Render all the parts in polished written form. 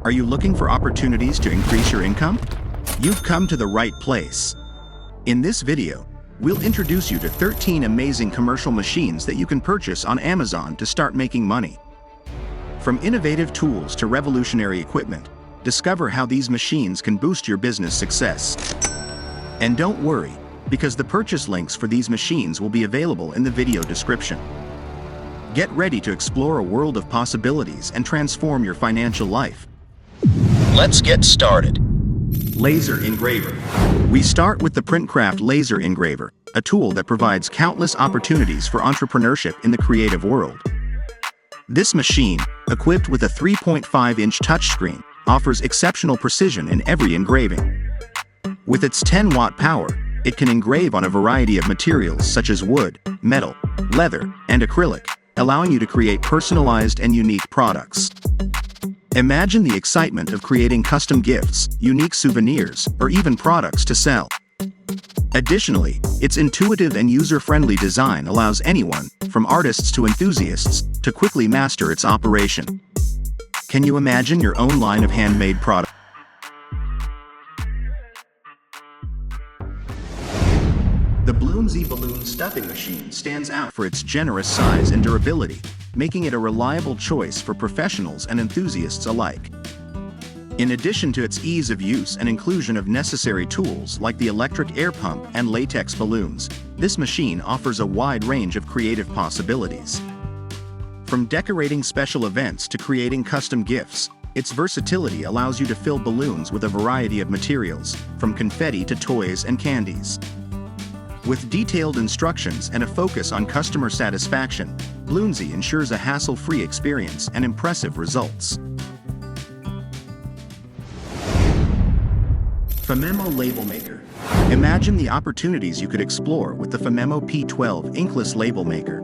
Are you looking for opportunities to increase your income? You've come to the right place. In this video, we'll introduce you to 13 amazing commercial machines that you can purchase on Amazon to start making money. From innovative tools to revolutionary equipment, discover how these machines can boost your business success. And don't worry, because the purchase links for these machines will be available in the video description. Get ready to explore a world of possibilities and transform your financial life. Let's get started. Laser engraver. We start with the Printcraft laser engraver, a tool that provides countless opportunities for entrepreneurship in the creative world. This machine, equipped with a 3.5-inch touchscreen, offers exceptional precision in every engraving. With its 10-watt power, it can engrave on a variety of materials such as wood, metal, leather, and acrylic, allowing you to create personalized and unique products. Imagine the excitement of creating custom gifts, unique souvenirs, or even products to sell. Additionally, its intuitive and user-friendly design allows anyone, from artists to enthusiasts, to quickly master its operation. Can you imagine your own line of handmade products? The Bloomsy Balloon Stuffing Machine stands out for its generous size and durability, making it a reliable choice for professionals and enthusiasts alike. In addition to its ease of use and inclusion of necessary tools like the electric air pump and latex balloons, this machine offers a wide range of creative possibilities. From decorating special events to creating custom gifts, its versatility allows you to fill balloons with a variety of materials, from confetti to toys and candies. With detailed instructions and a focus on customer satisfaction, Bloomsy ensures a hassle-free experience and impressive results. Famemo Label Maker. Imagine the opportunities you could explore with the Famemo P12 inkless label maker.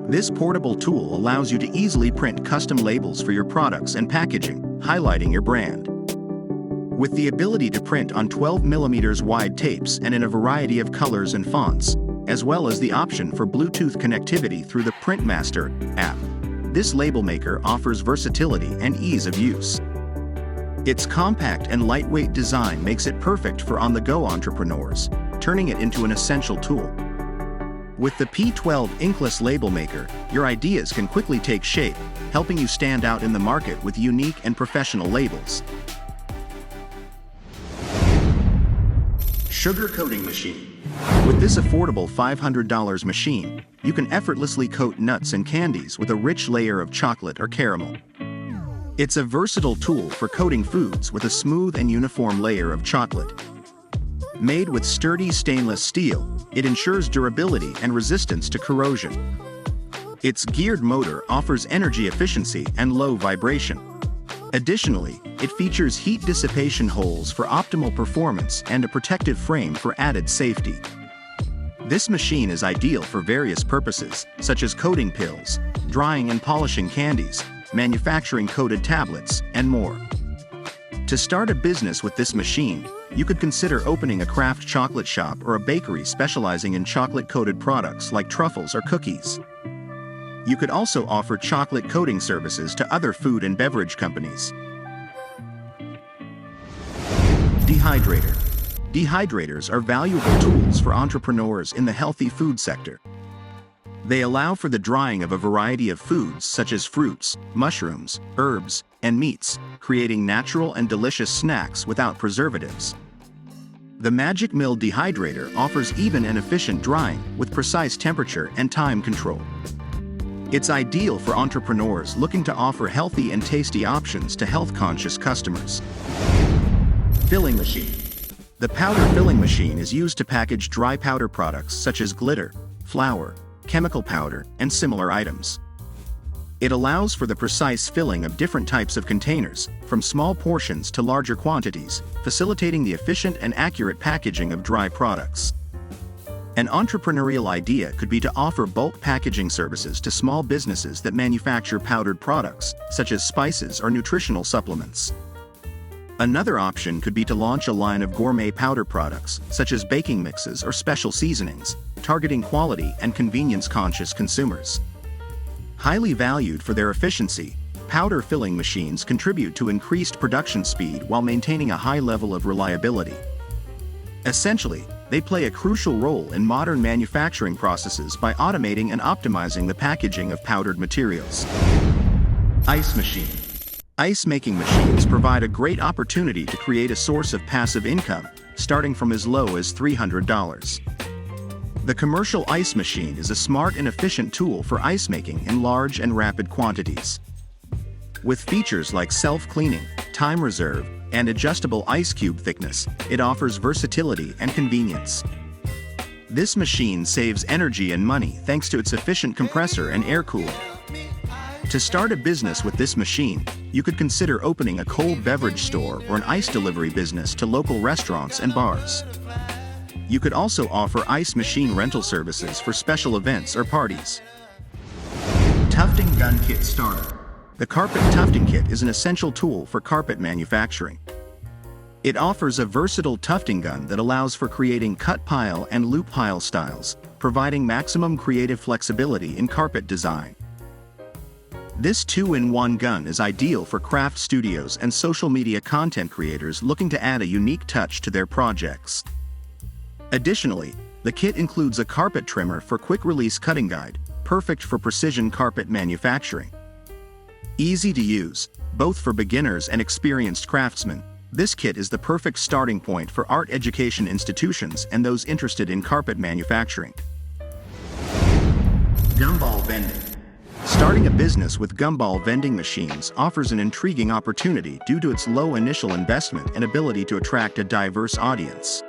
This portable tool allows you to easily print custom labels for your products and packaging, highlighting your brand. With the ability to print on 12mm wide tapes and in a variety of colors and fonts, as well as the option for Bluetooth connectivity through the Printmaster app, this label maker offers versatility and ease of use. Its compact and lightweight design makes it perfect for on-the-go entrepreneurs, turning it into an essential tool. With the P12 inkless label maker, your ideas can quickly take shape, helping you stand out in the market with unique and professional labels. Sugar Coating Machine. With this affordable $500 machine, you can effortlessly coat nuts and candies with a rich layer of chocolate or caramel. It's a versatile tool for coating foods with a smooth and uniform layer of chocolate. Made with sturdy stainless steel, it ensures durability and resistance to corrosion. Its geared motor offers energy efficiency and low vibration. Additionally, it features heat dissipation holes for optimal performance and a protective frame for added safety. This machine is ideal for various purposes, such as coating pills, drying and polishing candies, manufacturing coated tablets, and more. To start a business with this machine, you could consider opening a craft chocolate shop or a bakery specializing in chocolate-coated products like truffles or cookies. You could also offer chocolate coating services to other food and beverage companies. Dehydrator. Dehydrators are valuable tools for entrepreneurs in the healthy food sector. They allow for the drying of a variety of foods such as fruits, mushrooms, herbs, and meats, creating natural and delicious snacks without preservatives. The Magic Mill Dehydrator offers even and efficient drying with precise temperature and time control. It's ideal for entrepreneurs looking to offer healthy and tasty options to health-conscious customers. Filling machine. The powder filling machine is used to package dry powder products such as glitter, flour, chemical powder, and similar items. It allows for the precise filling of different types of containers, from small portions to larger quantities, facilitating the efficient and accurate packaging of dry products. An entrepreneurial idea could be to offer bulk packaging services to small businesses that manufacture powdered products, such as spices or nutritional supplements. Another option could be to launch a line of gourmet powder products, such as baking mixes or special seasonings, targeting quality and convenience-conscious consumers. Highly valued for their efficiency, powder filling machines contribute to increased production speed while maintaining a high level of reliability. Essentially, they play a crucial role in modern manufacturing processes by automating and optimizing the packaging of powdered materials. Ice machine. Ice-making machines provide a great opportunity to create a source of passive income, starting from as low as $300. The commercial ice machine is a smart and efficient tool for ice making in large and rapid quantities. With features like self-cleaning, time reserve, and adjustable ice cube thickness, it offers versatility and convenience. This machine saves energy and money thanks to its efficient compressor and air cooling. To start a business with this machine, you could consider opening a cold beverage store or an ice delivery business to local restaurants and bars. You could also offer ice machine rental services for special events or parties. Tufting Gun Kit Starter. The carpet tufting kit is an essential tool for carpet manufacturing. It offers a versatile tufting gun that allows for creating cut pile and loop pile styles, providing maximum creative flexibility in carpet design. This 2-in-1 gun is ideal for craft studios and social media content creators looking to add a unique touch to their projects. Additionally, the kit includes a carpet trimmer for quick-release cutting guide, perfect for precision carpet manufacturing. Easy to use, both for beginners and experienced craftsmen, this kit is the perfect starting point for art education institutions and those interested in carpet manufacturing. Gumball vending. Starting a business with gumball vending machines offers an intriguing opportunity due to its low initial investment and ability to attract a diverse audience.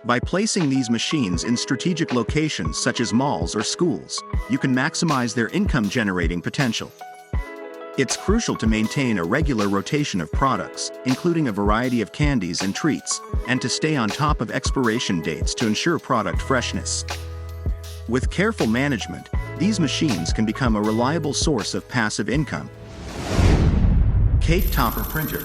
By placing these machines in strategic locations such as malls or schools, you can maximize their income-generating potential. It's crucial to maintain a regular rotation of products, including a variety of candies and treats, and to stay on top of expiration dates to ensure product freshness. With careful management, these machines can become a reliable source of passive income. Cake Topper Printer.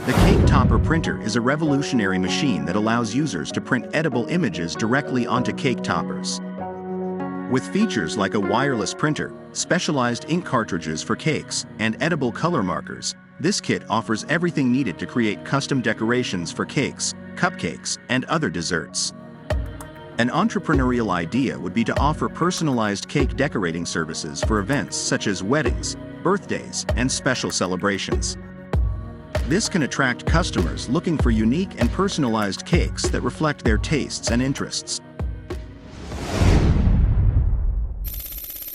The Cake Topper Printer is a revolutionary machine that allows users to print edible images directly onto cake toppers. With features like a wireless printer, specialized ink cartridges for cakes, and edible color markers, this kit offers everything needed to create custom decorations for cakes, cupcakes, and other desserts. An entrepreneurial idea would be to offer personalized cake decorating services for events such as weddings, birthdays, and special celebrations. This can attract customers looking for unique and personalized cakes that reflect their tastes and interests.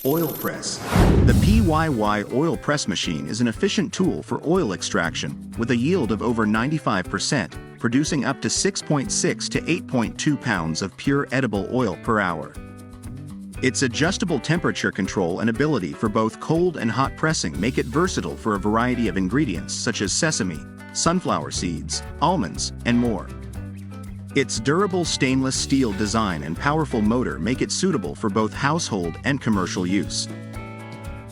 Oil press. The PYY oil press machine is an efficient tool for oil extraction with a yield of over 95%, producing up to 6.6 to 8.2 pounds of pure edible oil per hour. Its adjustable temperature control and ability for both cold and hot pressing make it versatile for a variety of ingredients such as sesame, sunflower seeds, almonds, and more. Its durable stainless steel design and powerful motor make it suitable for both household and commercial use.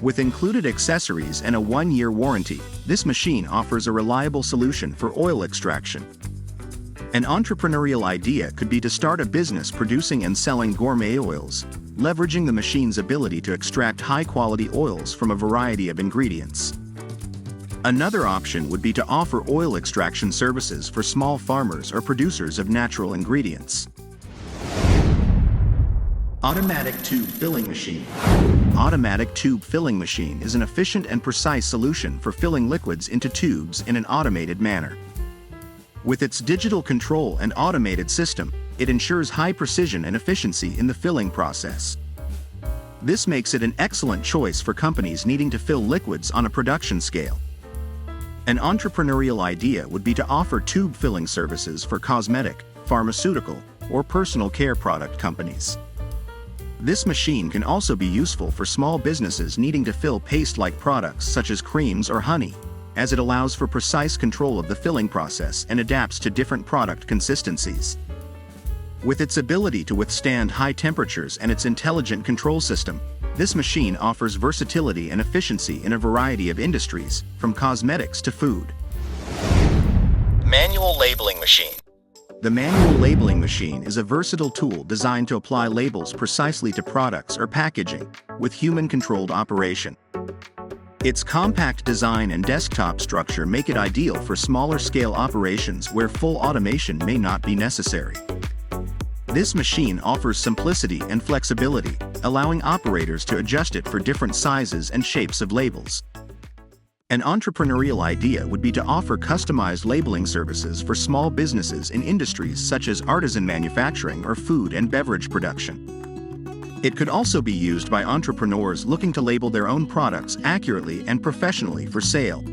With included accessories and a 1-year warranty, this machine offers a reliable solution for oil extraction. An entrepreneurial idea could be to start a business producing and selling gourmet oils, leveraging the machine's ability to extract high-quality oils from a variety of ingredients. Another option would be to offer oil extraction services for small farmers or producers of natural ingredients. Automatic Tube Filling Machine. Automatic tube filling machine is an efficient and precise solution for filling liquids into tubes in an automated manner. With its digital control and automated system, it ensures high precision and efficiency in the filling process. This makes it an excellent choice for companies needing to fill liquids on a production scale. An entrepreneurial idea would be to offer tube filling services for cosmetic, pharmaceutical, or personal care product companies. This machine can also be useful for small businesses needing to fill paste-like products such as creams or honey, as it allows for precise control of the filling process and adapts to different product consistencies. With its ability to withstand high temperatures and its intelligent control system, this machine offers versatility and efficiency in a variety of industries, from cosmetics to food. Manual Labeling Machine. The manual labeling machine is a versatile tool designed to apply labels precisely to products or packaging, with human-controlled operation. Its compact design and desktop structure make it ideal for smaller-scale operations where full automation may not be necessary. This machine offers simplicity and flexibility, allowing operators to adjust it for different sizes and shapes of labels. An entrepreneurial idea would be to offer customized labeling services for small businesses in industries such as artisan manufacturing or food and beverage production. It could also be used by entrepreneurs looking to label their own products accurately and professionally for sale.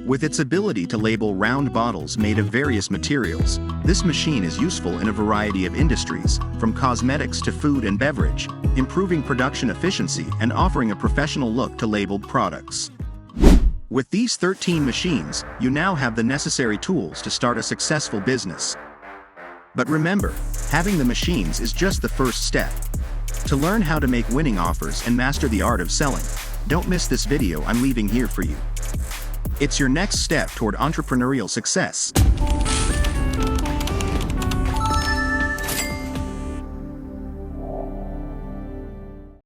With its ability to label round bottles made of various materials, this machine is useful in a variety of industries, from cosmetics to food and beverage, improving production efficiency and offering a professional look to labeled products. With these 13 machines, you now have the necessary tools to start a successful business. But remember, having the machines is just the first step. To learn how to make winning offers and master the art of selling, don't miss this video I'm leaving here for you. It's your next step toward entrepreneurial success.